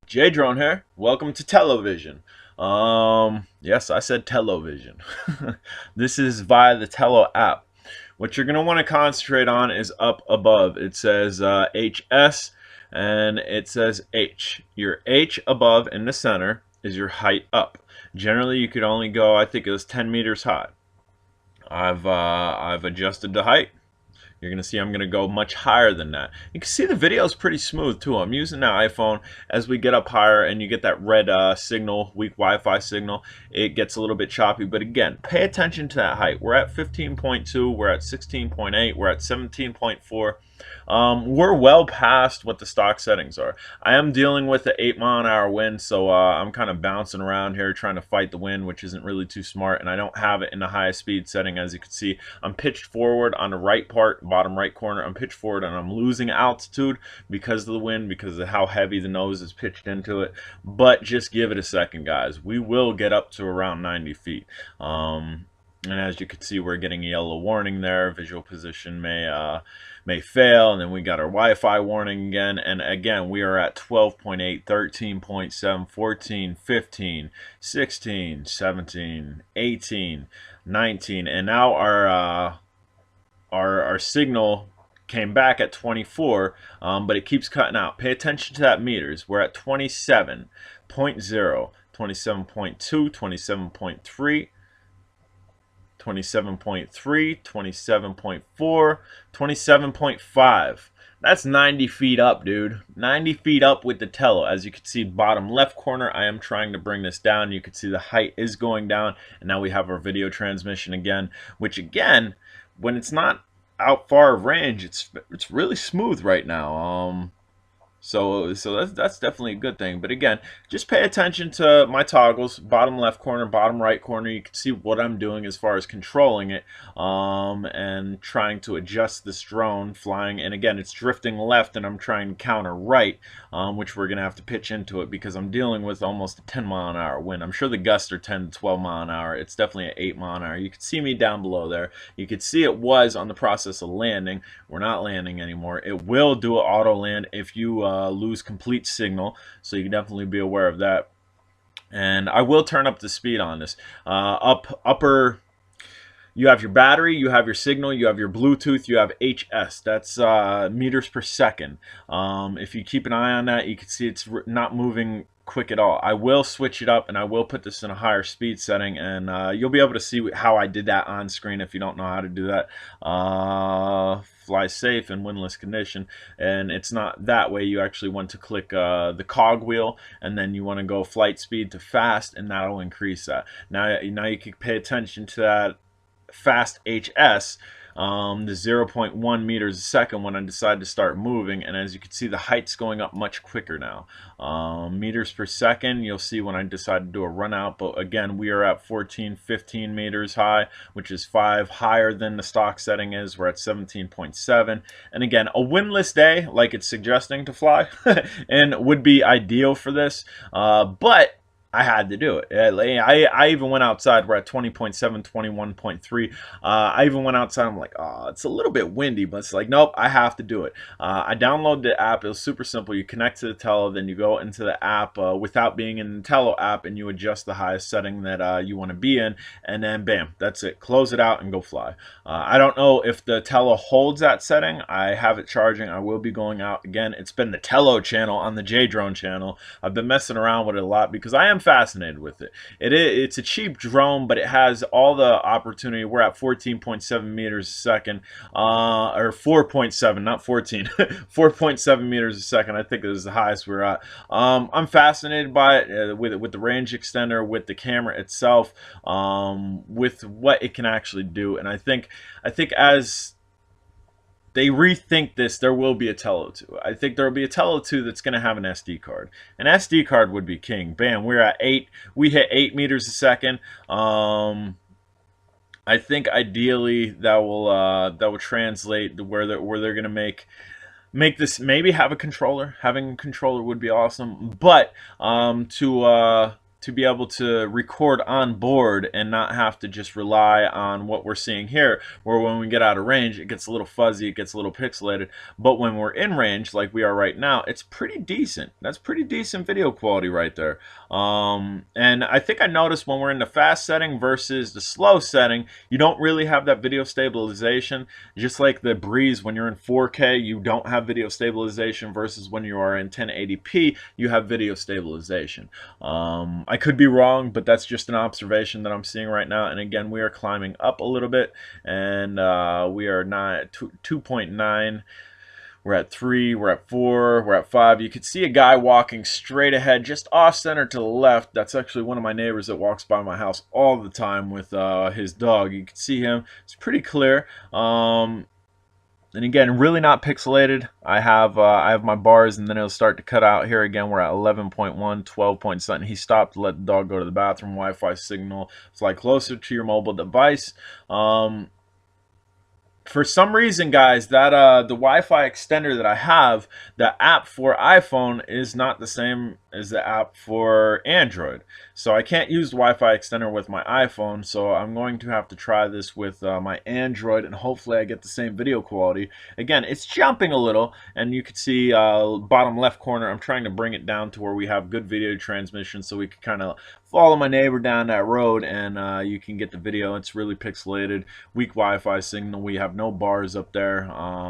J Drone here. Welcome to television. Yes, I said television. This is via the Tello app. What you're gonna want to concentrate on is up above. It says HS and it says H. Your H above in the center is your height up. Generally, you could only go, I think it was 10 meters high. I've adjusted the height. You're going to see I'm going to go much higher than that. You can see the video is pretty smooth too. I'm using the iPhone. As we get up higher and you get that red signal, weak Wi-Fi signal, it gets a little bit choppy. But again, pay attention to that height. We're at 15.2, we're at 16.8, we're at 17.4. We're well past what the stock settings are. I am dealing with the 8-mile-an-hour wind, so I'm kind of bouncing around here trying to fight the wind, which isn't really too smart, and I don't have it in the highest speed setting. As you can see, I'm pitched forward on the right part, bottom right corner. I'm pitched forward and I'm losing altitude because of the wind, because of how heavy the nose is pitched into it. But just give it a second, guys. We will get up to around 90 feet. And as you can see, we're getting a yellow warning there. Visual position may fail. And then we got our Wi-Fi warning again. And again, we are at 12.8, 13.7, 14, 15, 16, 17, 18, 19. And now our signal came back at 24, but it keeps cutting out. Pay attention to that meters. We're at 27.0, 27.2, 27.3, 27.3, 27.4, 27.5. That's 90 feet up, dude. 90 feet up with the Tello. As you can see, bottom left corner, I am trying to bring this down. You can see the height is going down. And now we have our video transmission again, which again, when it's not out far of range, it's really smooth right now. So that's definitely a good thing. But again, just pay attention to my toggles, bottom left corner, bottom right corner. You can see what I'm doing as far as controlling it, and trying to adjust this drone flying. And again, it's drifting left, and I'm trying to counter right, which we're gonna have to pitch into it because I'm dealing with almost a 10-mile-an-hour wind. I'm sure the gusts are 10 to 12 mile an hour. It's definitely an 8-mile-an-hour. You can see me down below there. You can see it was on the process of landing. We're not landing anymore. It will do an auto land if you lose complete signal, so you can definitely be aware of that. And I will turn up the speed on this. Upper, you have your battery, you have your signal, you have your Bluetooth, you have HS. That's meters per second. If you keep an eye on that, you can see it's not moving quick at all. I will switch it up and I will put this in a higher speed setting, and you'll be able to see how I did that on screen if you don't know how to do that. Fly safe in windless condition, and it's not that way. You actually want to click the cog wheel, and then you want to go flight speed to fast, and that'll increase that. Now you can pay attention to that fast HS, the 0.1 meters a second when I decide to start moving, and as you can see, the height's going up much quicker now. Meters per second, you'll see when I decide to do a run out, but again, we are at 14, 15 meters high, which is 5 higher than the stock setting is. We're at 17.7, and again, a windless day, like it's suggesting to fly, and would be ideal for this, but I had to do it. I even went outside. We're at 20.7, 21.3. I even went outside. I'm like, oh, it's a little bit windy, but it's like, nope, I have to do it. I downloaded the app. It was super simple. You connect to the Tello, then you go into the app without being in the Tello app, and you adjust the highest setting that you want to be in, and then bam, that's it. Close it out and go fly. I don't know if the Tello holds that setting. I have it charging. I will be going out again. It's been the Tello channel on the J Drone channel. I've been messing around with it a lot because I am fascinated with it. It's a cheap drone, but it has all the opportunity. We're at 14.7 meters a second, or 4.7, not 14, 4.7 meters a second. I think it is the highest we're at. I'm fascinated by it, with the range extender, with the camera itself, with what it can actually do. And I think as they rethink this, there will be a Tello 2. I think there will be a Tello 2 that's going to have an SD card. An SD card would be king. Bam, we're at 8. We hit 8 meters a second. I think ideally that will translate to where they're going to make this, maybe have a controller. Having a controller would be awesome. But to to be able to record on board and not have to just rely on what we're seeing here, where when we get out of range, it gets a little fuzzy, it gets a little pixelated. But when we're in range, like we are right now, it's pretty decent. That's pretty decent video quality right there. And I think I noticed when we're in the fast setting versus the slow setting, you don't really have that video stabilization. Just like the Breeze, when you're in 4K, you don't have video stabilization versus when you are in 1080p, you have video stabilization. I could be wrong, but that's just an observation that I'm seeing right now. And again, we are climbing up a little bit, and we are not 2.9. We're at 3, we're at 4, we're at 5. You can see a guy walking straight ahead, just off center to the left. That's actually one of my neighbors that walks by my house all the time with his dog. You can see him. It's pretty clear. And again, really not pixelated. I have my bars, and then it'll start to cut out here. Again, we're at 11.1, 12 point something. He stopped to let the dog go to the bathroom. Wi-Fi signal. Fly closer to your mobile device. For some reason, guys, that the Wi-Fi extender that I have, the app for iPhone is not the same as the app for Android. So I can't use the Wi-Fi extender with my iPhone, so I'm going to have to try this with my Android, and hopefully I get the same video quality. Again, it's jumping a little, and you can see bottom left corner, I'm trying to bring it down to where we have good video transmission so we can kind of follow my neighbor down that road, and you can get the video. It's really pixelated, weak Wi-Fi signal. We have no bars up there.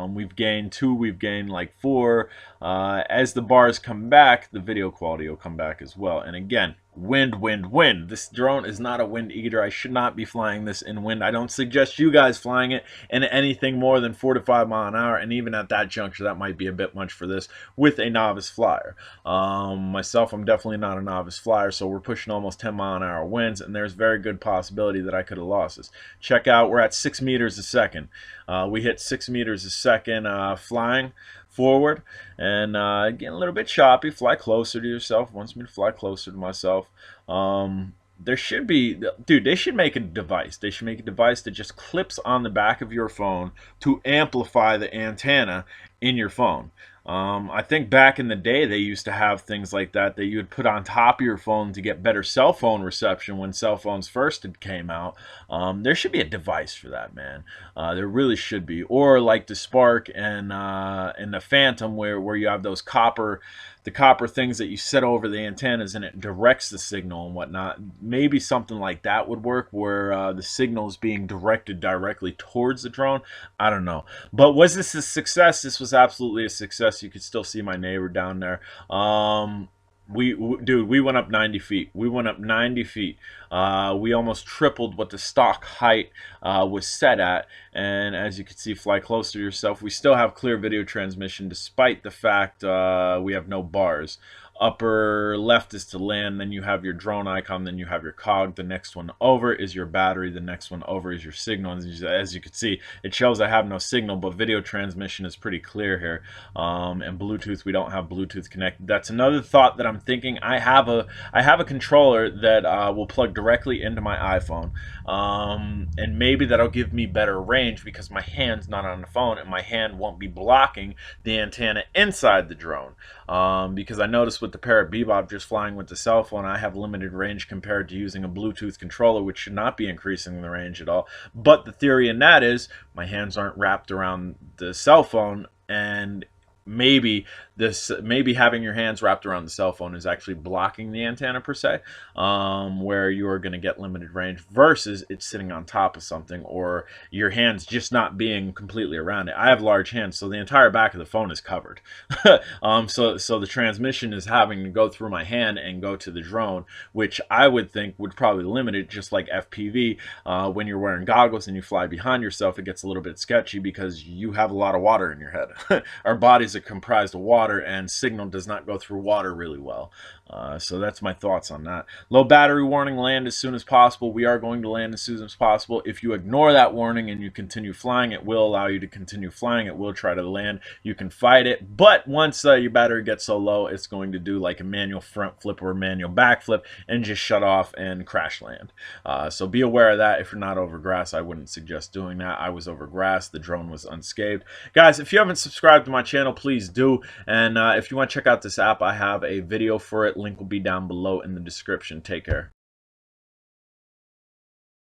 We've gained 2, we've gained like 4. As the bars come back, the video quality will come back as well. And again, wind. This drone is not a wind eater. I should not be flying this in wind. I don't suggest you guys flying it in anything more than 4 to 5 miles an hour, and even at that juncture, that might be a bit much for this with a novice flyer. Myself, I'm definitely not a novice flyer, so we're pushing almost 10 mile an hour winds, and there's very good possibility that I could have lost this. Check out, we're at 6 meters a second. We hit 6 meters a second flying forward, and getting a little bit choppy. Fly closer to yourself. Wants me to fly closer to myself. There should be, dude, they should make a device. They should make a device that just clips on the back of your phone to amplify the antenna in your phone. I think back in the day they used to have things like that you would put on top of your phone to get better cell phone reception when cell phones first came out. There should be a device for that, man. There really should be. Or like the Spark and the Phantom, where you have those copper things that you set over the antennas and it directs the signal and whatnot. Maybe something like that would work, where the signal is being directed directly towards the drone. I don't know. But was this a success? This was absolutely a success. You could still see my neighbor down there. Dude, we went up 90 feet. We went up 90 feet. We almost tripled what the stock height was set at. And as you can see, fly close to yourself. We still have clear video transmission despite the fact we have no bars. Upper left is to land, then you have your drone icon, then you have your cog. The next one over is your battery, the next one over is your signal. As you can see, it shows I have no signal, but video transmission is pretty clear here. And Bluetooth, we don't have Bluetooth connected. That's another thought that I'm thinking. I have a controller that will plug directly into my iPhone, and maybe that'll give me better range because my hand's not on the phone and my hand won't be blocking the antenna inside the drone. Because I noticed with the Parrot Bebop just flying with the cell phone, I have limited range compared to using a Bluetooth controller, which should not be increasing the range at all. But the theory in that is my hands aren't wrapped around the cell phone, and maybe having your hands wrapped around the cell phone is actually blocking the antenna per se, where you are going to get limited range versus it's sitting on top of something, or your hands just not being completely around it. I have large hands, so the entire back of the phone is covered. So the transmission is having to go through my hand and go to the drone, which I would think would probably limit it, just like FPV. When you're wearing goggles and you fly behind yourself, it gets a little bit sketchy because you have a lot of water in your head. Our bodies are comprised of water, and signal does not go through water really well. So that's my thoughts on that. Low battery warning, land as soon as possible. We are going to land as soon as possible. If you ignore that warning and you continue flying, it will allow you to continue flying. It will try to land. You can fight it, but once your battery gets so low, it's going to do like a manual front flip or a manual back flip and just shut off and crash land. So be aware of that. If you're not over grass, I wouldn't suggest doing that. I was over grass. The drone was unscathed. Guys, if you haven't subscribed to my channel, please do. And And if you want to check out this app, I have a video for it. Link will be down below in the description. Take care.